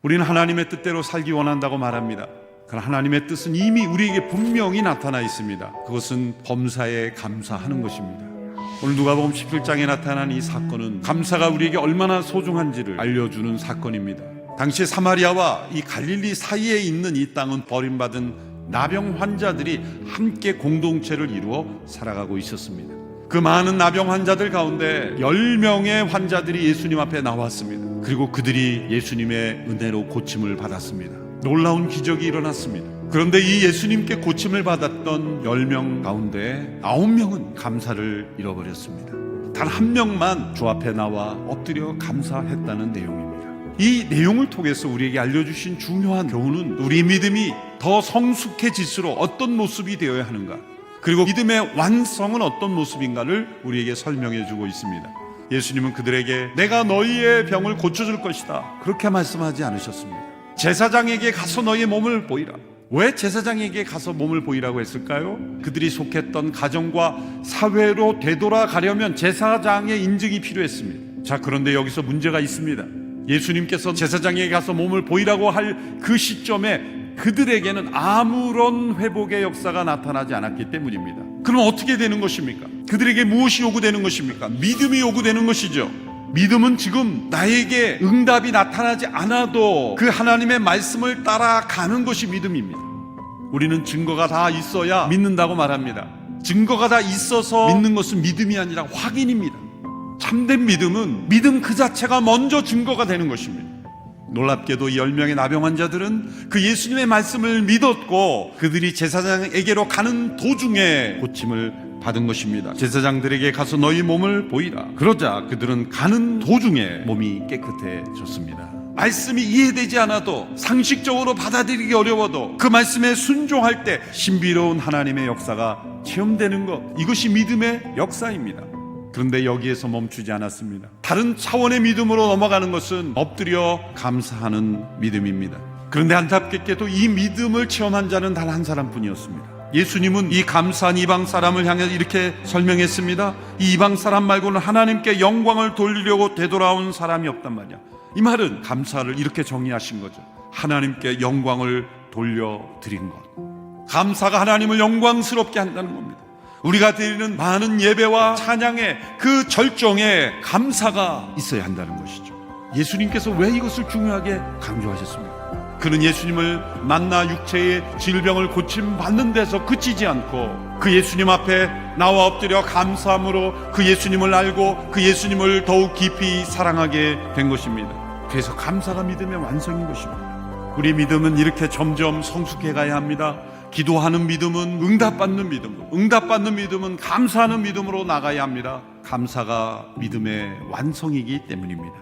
우리는 하나님의 뜻대로 살기 원한다고 말합니다. 그러나 하나님의 뜻은 이미 우리에게 분명히 나타나 있습니다. 그것은 범사에 감사하는 것입니다. 오늘 누가복음 17장에 나타난 이 사건은 감사가 우리에게 얼마나 소중한지를 알려주는 사건입니다. 당시 사마리아와 이 갈릴리 사이에 있는 이 땅은 버림받은 나병 환자들이 함께 공동체를 이루어 살아가고 있었습니다. 그 많은 나병 환자들 가운데 10명의 환자들이 예수님 앞에 나왔습니다. 그리고 그들이 예수님의 은혜로 고침을 받았습니다. 놀라운 기적이 일어났습니다. 그런데 이 예수님께 고침을 받았던 10명 가운데 9명은 감사를 잃어버렸습니다. 단 한 명만 주 앞에 나와 엎드려 감사했다는 내용입니다. 이 내용을 통해서 우리에게 알려주신 중요한 교훈은 우리 믿음이 더 성숙해질수록 어떤 모습이 되어야 하는가, 그리고 믿음의 완성은 어떤 모습인가를 우리에게 설명해 주고 있습니다. 예수님은 그들에게 내가 너희의 병을 고쳐줄 것이다 그렇게 말씀하지 않으셨습니다. 제사장에게 가서 너희의 몸을 보이라. 왜 제사장에게 가서 몸을 보이라고 했을까요? 그들이 속했던 가정과 사회로 되돌아가려면 제사장의 인증이 필요했습니다. 자, 그런데 여기서 문제가 있습니다. 예수님께서 제사장에게 가서 몸을 보이라고 할 그 시점에 그들에게는 아무런 회복의 역사가 나타나지 않았기 때문입니다. 그럼 어떻게 되는 것입니까? 그들에게 무엇이 요구되는 것입니까? 믿음이 요구되는 것이죠. 믿음은 지금 나에게 응답이 나타나지 않아도 그 하나님의 말씀을 따라가는 것이 믿음입니다. 우리는 증거가 다 있어야 믿는다고 말합니다. 증거가 다 있어서 믿는 것은 믿음이 아니라 확인입니다. 참된 믿음은 믿음 그 자체가 먼저 증거가 되는 것입니다. 놀랍게도 10명의 나병 환자들은 그 예수님의 말씀을 믿었고 그들이 제사장에게로 가는 도중에 고침을 받은 것입니다. 제사장들에게 가서 너희 몸을 보이라. 그러자 그들은 가는 도중에 몸이 깨끗해졌습니다. 말씀이 이해되지 않아도, 상식적으로 받아들이기 어려워도 그 말씀에 순종할 때 신비로운 하나님의 역사가 체험되는 것, 이것이 믿음의 역사입니다. 그런데 여기에서 멈추지 않았습니다. 다른 차원의 믿음으로 넘어가는 것은 엎드려 감사하는 믿음입니다. 그런데 안타깝게도 이 믿음을 체험한 자는 단 한 사람뿐이었습니다. 예수님은 이 감사한 이방 사람을 향해 이렇게 설명했습니다. 이 이방 사람 말고는 하나님께 영광을 돌리려고 되돌아온 사람이 없단 말이야. 이 말은 감사를 이렇게 정의하신 거죠. 하나님께 영광을 돌려드린 것. 감사가 하나님을 영광스럽게 한다는 겁니다. 우리가 드리는 많은 예배와 찬양의 그 절정에 감사가 있어야 한다는 것이죠. 예수님께서 왜 이것을 중요하게 강조하셨습니까? 그는 예수님을 만나 육체의 질병을 고침받는 데서 그치지 않고 그 예수님 앞에 나와 엎드려 감사함으로 그 예수님을 알고 그 예수님을 더욱 깊이 사랑하게 된 것입니다. 그래서 감사가 믿음의 완성인 것입니다. 우리 믿음은 이렇게 점점 성숙해 가야 합니다. 기도하는 믿음은 응답받는 믿음으로, 응답받는 믿음은 감사하는 믿음으로 나가야 합니다. 감사가 믿음의 완성이기 때문입니다.